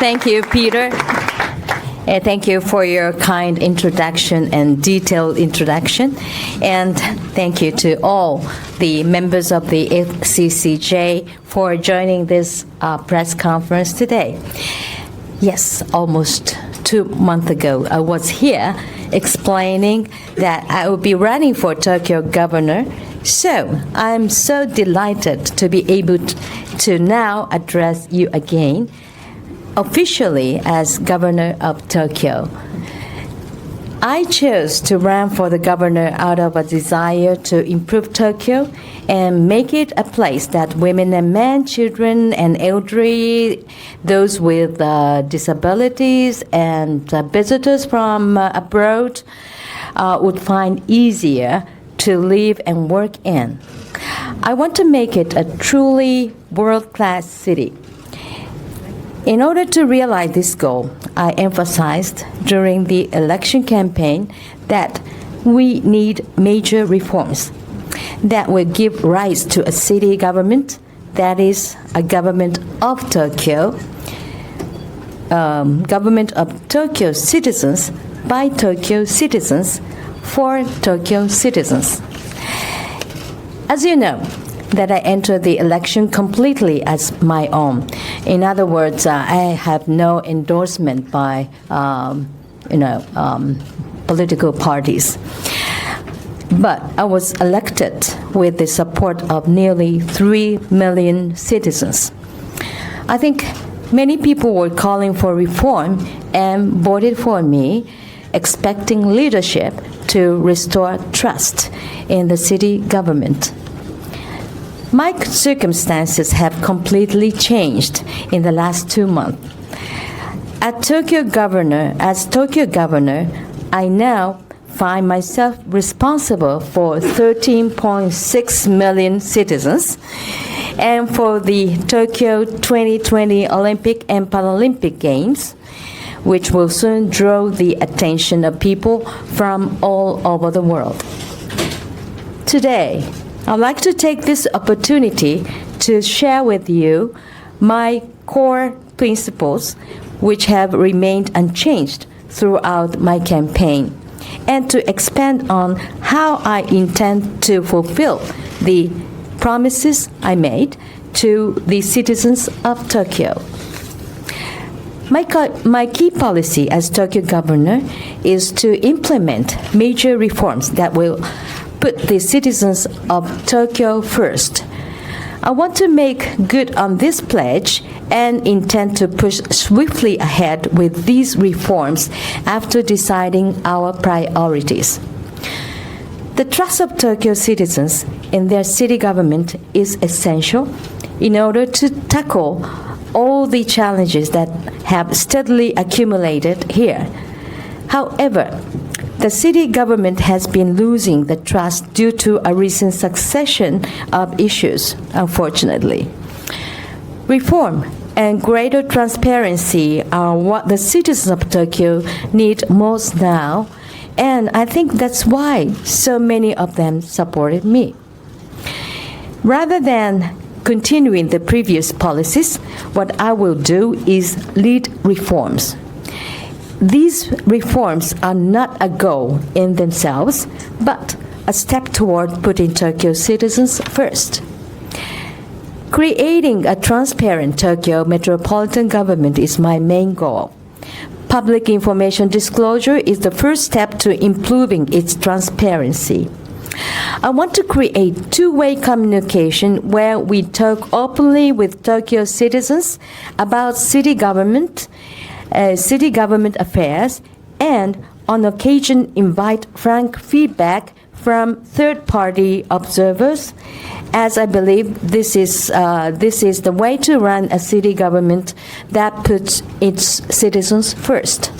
Thank you, Peter. And thank you for your kind introduction and detailed introduction. And thank you to all the members of the FCCJ for joining this press conference today. Yes, almost 2 months ago, I was here explaining that I would be running for Tokyo governor. So I'm so delighted to be able to now address you again officially as governor of Tokyo. I chose to run for the governor out of a desire to improve Tokyo and make it a place that women and men, children and elderly, those with disabilities and visitors from abroad would find easier to live and work in. I want to make it a truly world-class city. In order to realize this goal, I emphasized during the election campaign that we need major reforms that will give rise to a city government that is a government of Tokyo, government of Tokyo citizens by Tokyo citizens for Tokyo citizens. As you know, that I entered the election completely as my own. In other words, I have no endorsement by, political parties. But I was elected with the support of nearly 3 million citizens. I think many people were calling for reform and voted for me, expecting leadership to restore trust in the city government. My circumstances have completely changed in the last 2 months. As Tokyo governor, I now find myself responsible for 13.6 million citizens and for the Tokyo 2020 Olympic and Paralympic Games, which will soon draw the attention of people from all over the world. Today, I'd like to take this opportunity to share with you my core principles, which have remained unchanged throughout my campaign, and to expand on how I intend to fulfill the promises I made to the citizens of Tokyo. My key policy as Tokyo governor is to implement major reforms that will put the citizens of Tokyo first. I want to make good on this pledge and intend to push swiftly ahead with these reforms after deciding our priorities. The trust of Tokyo citizens in their city government is essential in order to tackle all the challenges that have steadily accumulated here. However, the city government has been losing the trust due to a recent succession of issues, unfortunately. Reform and greater transparency are what the citizens of Tokyo need most now, and I think that's why so many of them supported me. Rather than continuing the previous policies, what I will do is lead reforms. These reforms are not a goal in themselves, but a step toward putting Tokyo citizens first. Creating a transparent Tokyo metropolitan government is my main goal. Public information disclosure is the first step to improving its transparency. I want to create two-way communication where we talk openly with Tokyo citizens about city government affairs, and on occasion invite frank feedback from third-party observers, as I believe this is the way to run a city government that puts its citizens first.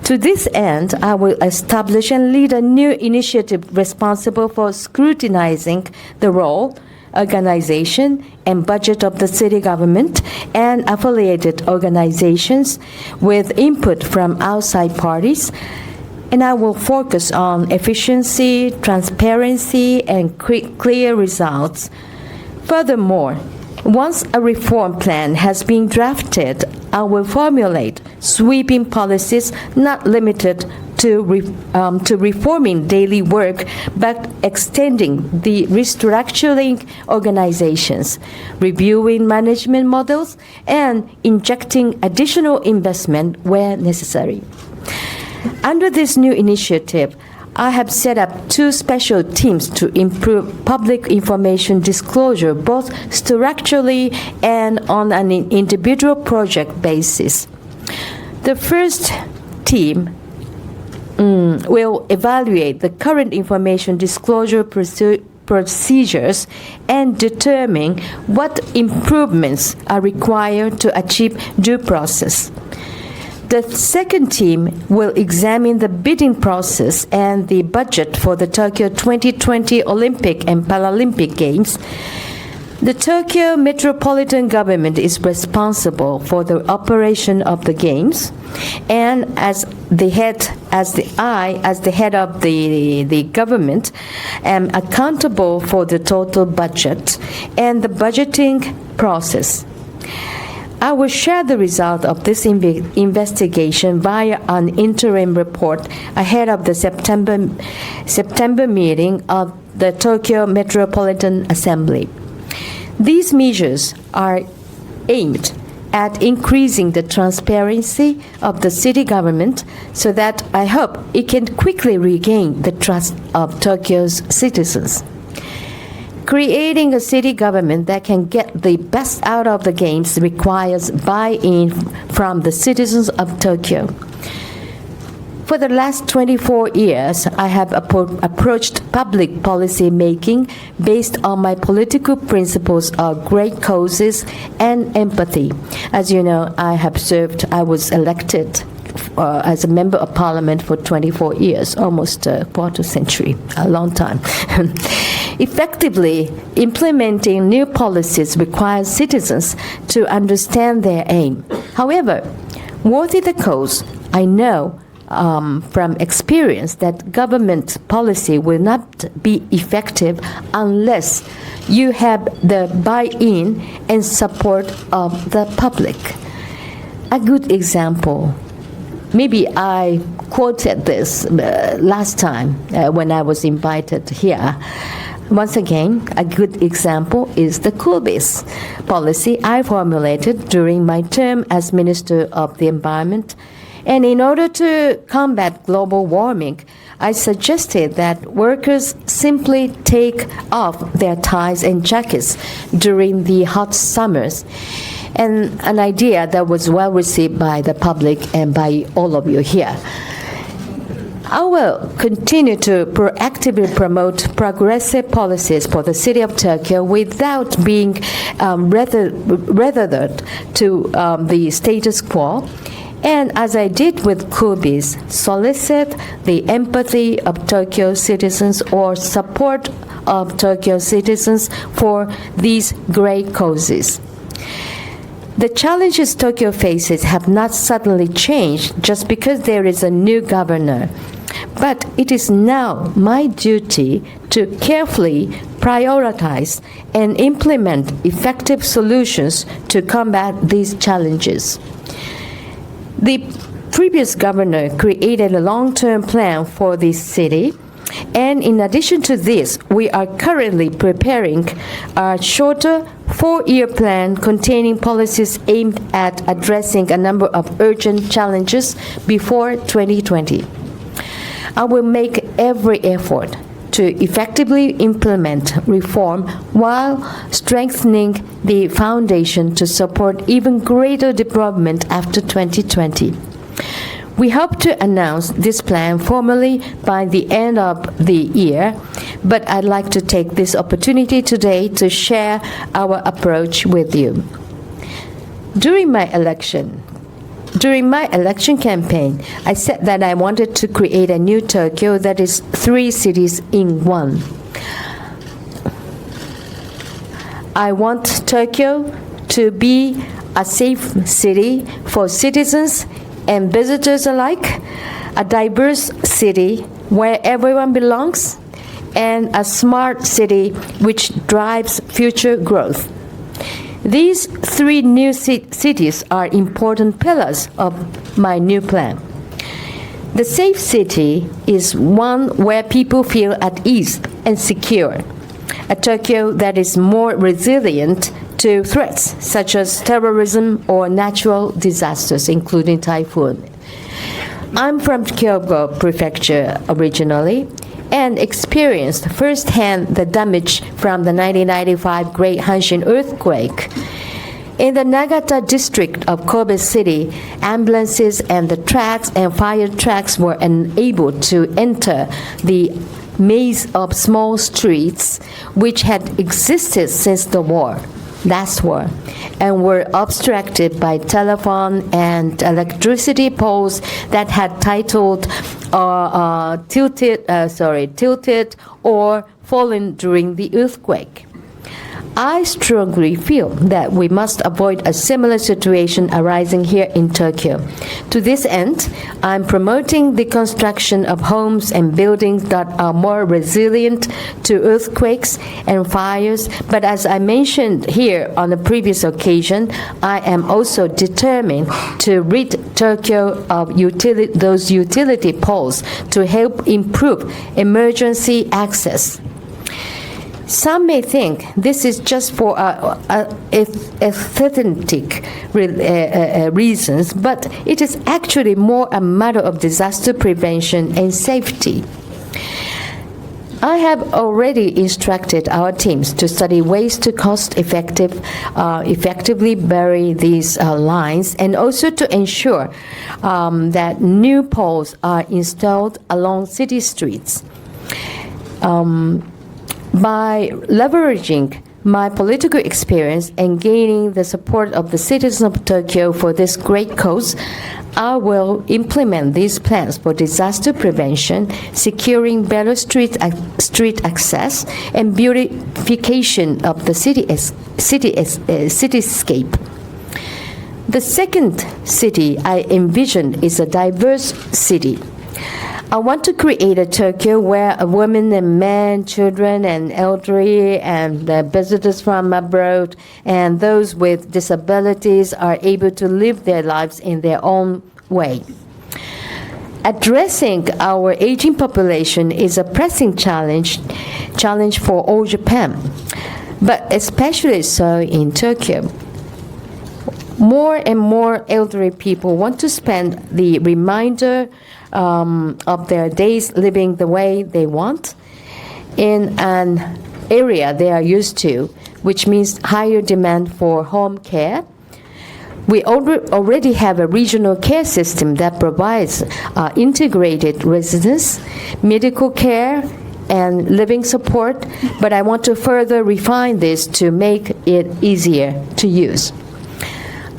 To this end, I will establish and lead a new initiative responsible for scrutinizing the role, organization, and budget of the city government and affiliated organizations with input from outside parties, and I will focus on efficiency, transparency, and clear results. Furthermore, once a reform plan has been drafted, I will formulate sweeping policies not limited to reforming daily work, but extending the restructuring organizations, reviewing management models, and injecting additional investment where necessary. Under this new initiative, I have set up 2 special teams to improve public information disclosure, both structurally and on an individual project basis. The first team will evaluate the current information disclosure procedures and determine what improvements are required to achieve due process. The second team will examine the bidding process and the budget for the Tokyo 2020 Olympic and Paralympic Games. The Tokyo Metropolitan Government is responsible for the operation of the games, and as the head of the government, am accountable for the total budget and the budgeting process. I will share the result of this investigation via an interim report ahead of the September meeting of the Tokyo Metropolitan Assembly. These measures are aimed at increasing the transparency of the city government so that I hope it can quickly regain the trust of Tokyo's citizens. Creating a city government that can get the best out of the games requires buy-in from the citizens of Tokyo. For the last 24 years, I have approached public policy making based on my political principles of great causes and empathy. As you know, I was elected as a member of parliament for 24 years, almost a quarter century, a long time. Effectively implementing new policies requires citizens to understand their aim. However, worthy the cause, I know from experience that government policy will not be effective unless you have the buy-in and support of the public. A good example, maybe I quoted this last time when I was invited here. Once again, a good example is the cool-based policy I formulated during my term as Minister of the Environment. And in order to combat global warming, I suggested that workers simply take off their ties and jackets during the hot summers, and an idea that was well received by the public and by all of you here. I will continue to proactively promote progressive policies for the city of Tokyo without being tethered to the status quo, and as I did with Kubis, solicit the empathy of Tokyo citizens or support of Tokyo citizens for these great causes. The challenges Tokyo faces have not suddenly changed just because there is a new governor. But it is now my duty to carefully prioritize and implement effective solutions to combat these challenges. The previous governor created a long-term plan for this city, and in addition to this, we are currently preparing a shorter 4-year plan containing policies aimed at addressing a number of urgent challenges before 2020. I will make every effort to effectively implement reform while strengthening the foundation to support even greater development after 2020. We hope to announce this plan formally by the end of the year, but I'd like to take this opportunity today to share our approach with you. During my election campaign, I said that I wanted to create a new Tokyo that is 3 cities in one. I want Tokyo to be a safe city for citizens and visitors alike, a diverse city where everyone belongs, and a smart city which drives future growth. These three new cities are important pillars of my new plan. The safe city is one where people feel at ease and secure. A Tokyo that is more resilient to threats such as terrorism or natural disasters, including typhoon. I'm from Kyoto Prefecture originally and experienced firsthand the damage from the 1995 Great Hanshin earthquake. In the Nagata district of Kobe City, ambulances and the tracks and fire trucks were unable to enter the maze of small streets which had existed since the last war, and were obstructed by telephone and electricity poles that had tilted or fallen during the earthquake. I strongly feel that we must avoid a similar situation arising here in Tokyo. To this end, I'm promoting the construction of homes and buildings that are more resilient to earthquakes and fires, but as I mentioned here on a previous occasion, I am also determined to rid Tokyo of those utility poles to help improve emergency access. Some may think this is just for aesthetic reasons, but it is actually more a matter of disaster prevention and safety. I have already instructed our teams to study ways to effectively bury these lines, and also to ensure that new poles are installed along city streets. By leveraging my political experience and gaining the support of the citizens of Tokyo for this great cause, I will implement these plans for disaster prevention, securing better street access, and beautification of the cityscape. The second city I envision is a diverse city. I want to create a Tokyo where women and men, children and elderly, and visitors from abroad, and those with disabilities are able to live their lives in their own way. Addressing our aging population is a pressing challenge for all Japan, but especially so in Tokyo. More and more elderly people want to spend the remainder of their days living the way they want in an area they are used to, which means higher demand for home care. We already have a regional care system that provides integrated residence, medical care, and living support, but I want to further refine this to make it easier to use.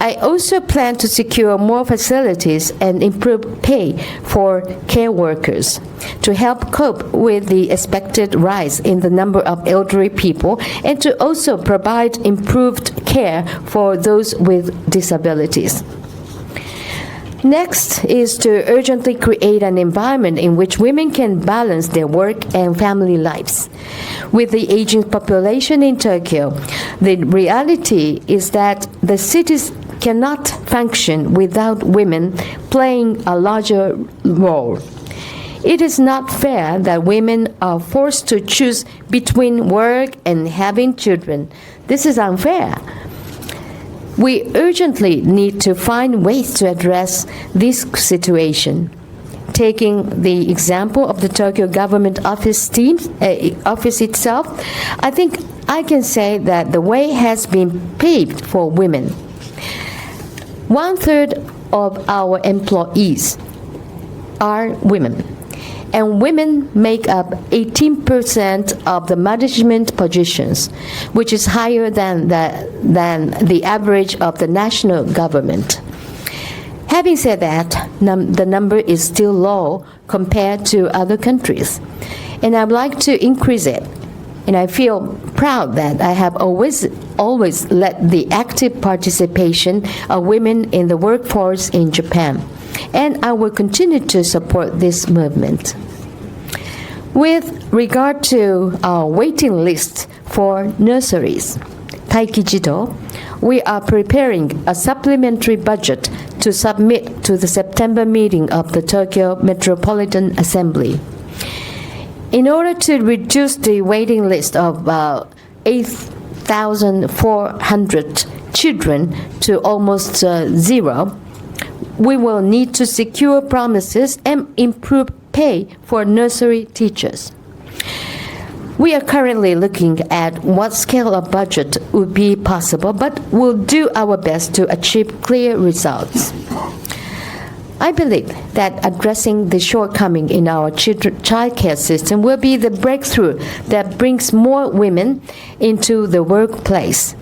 I also plan to secure more facilities and improve pay for care workers to help cope with the expected rise in the number of elderly people, and to also provide improved care for those with disabilities. Next is to urgently create an environment in which women can balance their work and family lives. With the aging population in Tokyo, the reality is that the cities cannot function without women playing a larger role. It is not fair that women are forced to choose between work and having children. This is unfair. We urgently need to find ways to address this situation. Taking the example of the Tokyo government office itself, I think I can say that the way has been paved for women. 1/3 of our employees are women, and women make up 18% of the management positions, which is higher than the average of the national government. Having said that, the number is still low compared to other countries, and I'd like to increase it. And I feel proud that I have always led the active participation of women in the workforce in Japan, and I will continue to support this movement. With regard to our waiting list for nurseries, 待機児童, we are preparing a supplementary budget to submit to the September meeting of the Tokyo Metropolitan Assembly. In order to reduce the waiting list of 8,400 children to almost zero, we will need to secure promises and improve pay for nursery teachers. We are currently looking at what scale of budget would be possible, but we'll do our best to achieve clear results. I believe that addressing the shortcoming in our child care system will be the breakthrough that brings more women into the workplace.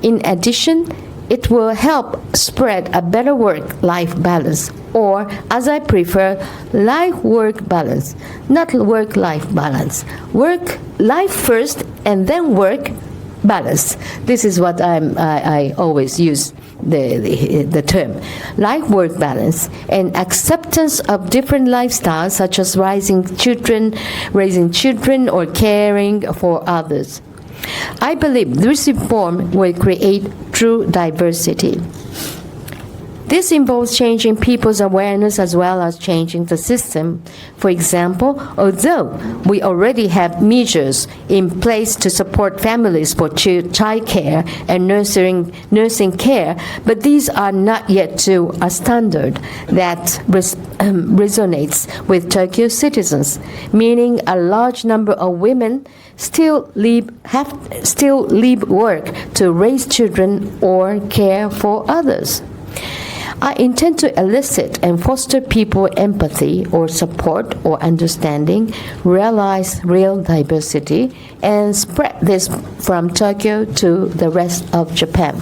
In addition, it will help spread a better work-life balance, or, as I prefer, life-work balance, not work-life balance. Work-life first and then work balance. This is what I always use the term. Life-work balance and acceptance of different lifestyles, such as raising children or caring for others. I believe this reform will create true diversity. This involves changing people's awareness as well as changing the system. For example, although we already have measures in place to support families for child care and nursing care, but these are not yet to a standard that resonates with Tokyo citizens, meaning a large number of women still leave work to raise children or care for others. I intend to elicit and foster people empathy or support or understanding, realize real diversity, and spread this from Tokyo to the rest of Japan.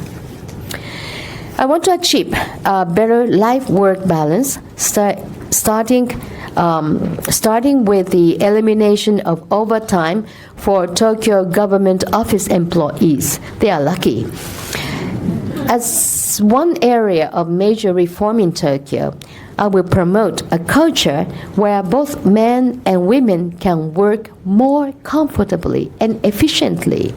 I want to achieve a better life-work balance, starting with the elimination of overtime for Tokyo government office employees. They are lucky. As one area of major reform in Tokyo, I will promote a culture where both men and women can work more comfortably and efficiently.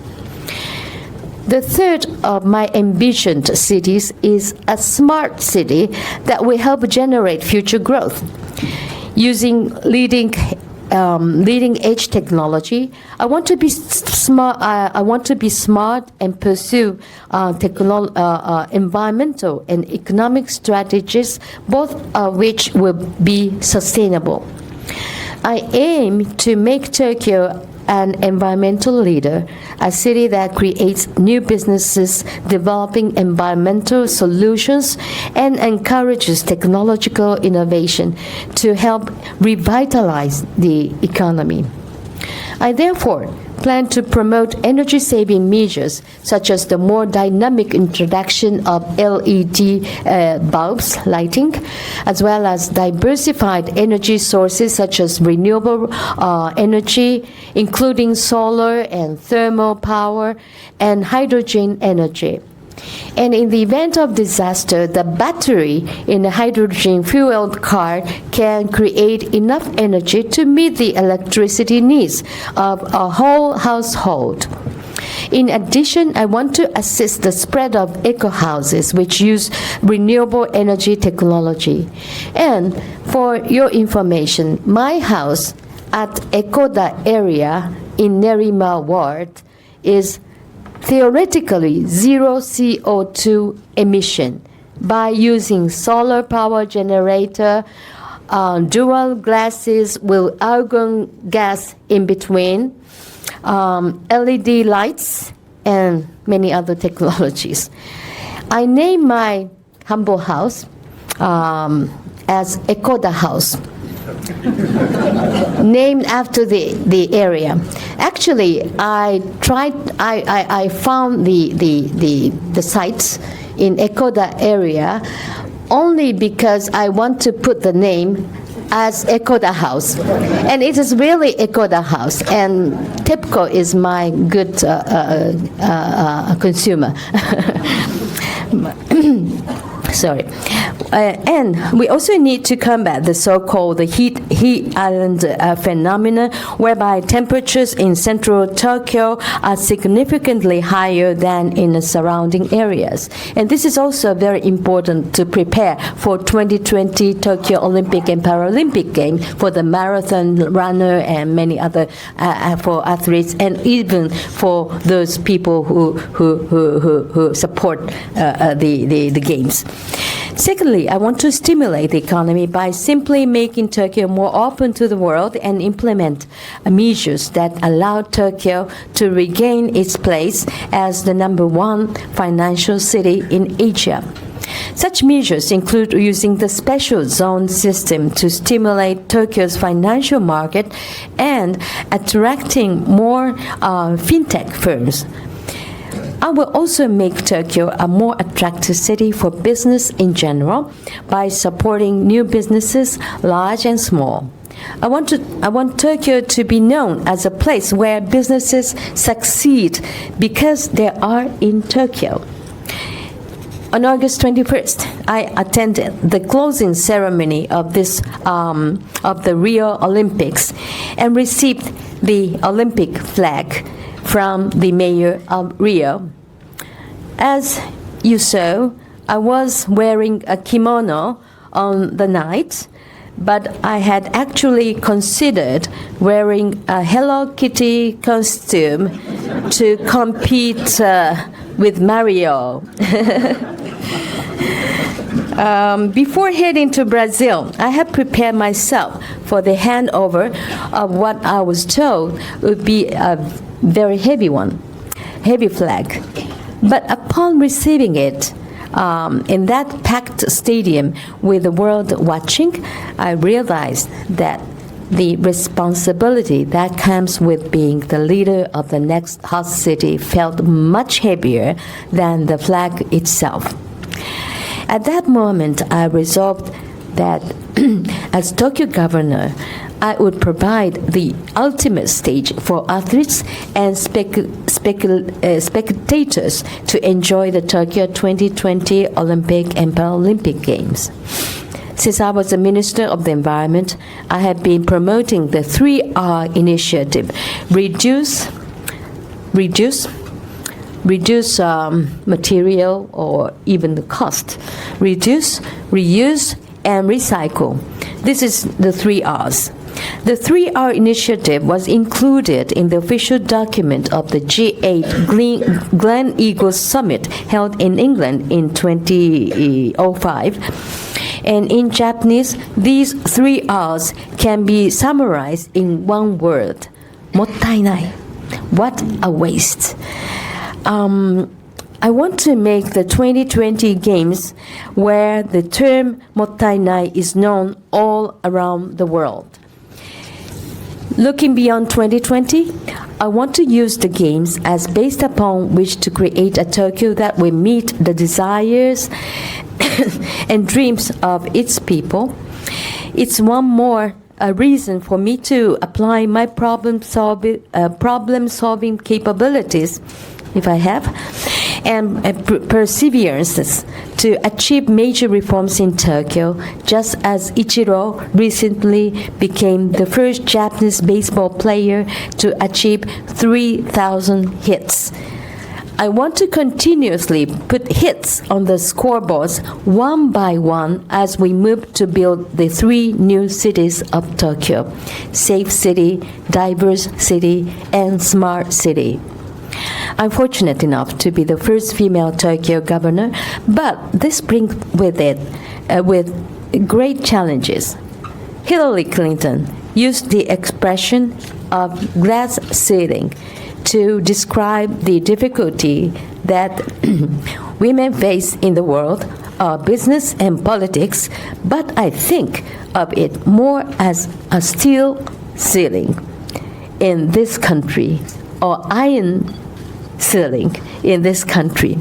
The third of my envisioned cities is a smart city that will help generate future growth. Using leading-edge technology, I want to be smart. And pursue environmental and economic strategies, both of which will be sustainable. I aim to make Tokyo an environmental leader, a city that creates new businesses, developing environmental solutions, and encourages technological innovation to help revitalize the economy. I therefore plan to promote energy-saving measures, such as the more dynamic introduction of LED bulbs lighting, as well as diversified energy sources such as renewable energy, including solar and thermal power, and hydrogen energy. And in the event of disaster, the battery in a hydrogen-fueled car can create enough energy to meet the electricity needs of a whole household. In addition, I want to assist the spread of eco houses, which use renewable energy technology. And for your information, my house at Ecoda area in Nerima Ward is theoretically zero CO2 emission by using solar power generator, dual glasses with argon gas in between, LED lights, and many other technologies. I named my humble house as Ecoda House, named after the area. Actually, I found the sites in Ecoda area only because I want to put the name as Ecoda House, and it is really Ecoda House, and TEPCO is my good consumer. And we also need to combat the so-called heat island phenomena, whereby temperatures in central Tokyo are significantly higher than in the surrounding areas. And this is also very important to prepare for 2020 Tokyo Olympic and Paralympic Games for the marathon runner and many other for athletes, and even for those people who support the games. Secondly, I want to stimulate the economy by simply making Tokyo more open to the world and implement measures that allow Tokyo to regain its place as the #1 financial city in Asia. Such measures include using the special zone system to stimulate Tokyo's financial market and attracting more fintech firms. I will also make Tokyo a more attractive city for business in general by supporting new businesses, large and small. I want Tokyo to be known as a place where businesses succeed because they are in Tokyo. On August 21st, I attended the closing ceremony of the Rio Olympics and received the Olympic flag from the mayor of Rio. As you saw, I was wearing a kimono on the night, but I had actually considered wearing a Hello Kitty costume to compete with Mario. Before heading to Brazil, I had prepared myself for the handover of what I was told would be a very heavy flag. But upon receiving it in that packed stadium with the world watching, I realized that the responsibility that comes with being the leader of the next host city felt much heavier than the flag itself. At that moment, I resolved that as Tokyo governor, I would provide the ultimate stage for athletes and spectators to enjoy the Tokyo 2020 Olympic and Paralympic Games. Since I was the Minister of the Environment, I have been promoting the 3R initiative: reduce material or even the cost, reduce, reuse, and recycle. This is the 3Rs. The 3R initiative was included in the official document of the G8 Glen Eagles Summit held in England in 2005. And in Japanese, these 3Rs can be summarized in one word: もったいない. What a waste. I want to make the 2020 Games where the term もったいない is known all around the world. Looking beyond 2020, I want to use the Games as based upon which to create a Tokyo that will meet the desires and dreams of its people. It's one more reason for me to apply my problem-solving capabilities, if I have, and perseverance to achieve major reforms in Tokyo, just as Ichiro recently became the first Japanese baseball player to achieve 3,000 hits. I want to continuously put hits on the scoreboards one by one as we move to build the 3 new cities of Tokyo: safe city, diverse city, and smart city. I'm fortunate enough to be the first female Tokyo governor, but this brings with it with great challenges. Hillary Clinton used the expression of glass ceiling to describe the difficulty that women face in the world of business and politics, but I think of it more as a steel ceiling in this country, or iron ceiling in this country.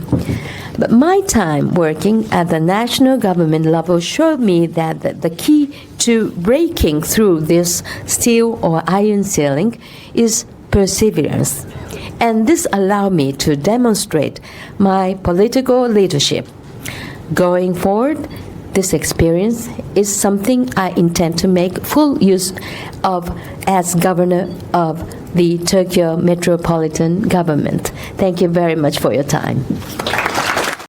But my time working at the national government level showed me that the key to breaking through this steel or iron ceiling is perseverance. And this allowed me to demonstrate my political leadership. going forward, this experience is something I intend to make full use of as governor of the Tokyo Metropolitan Government. Thank you very much for your time.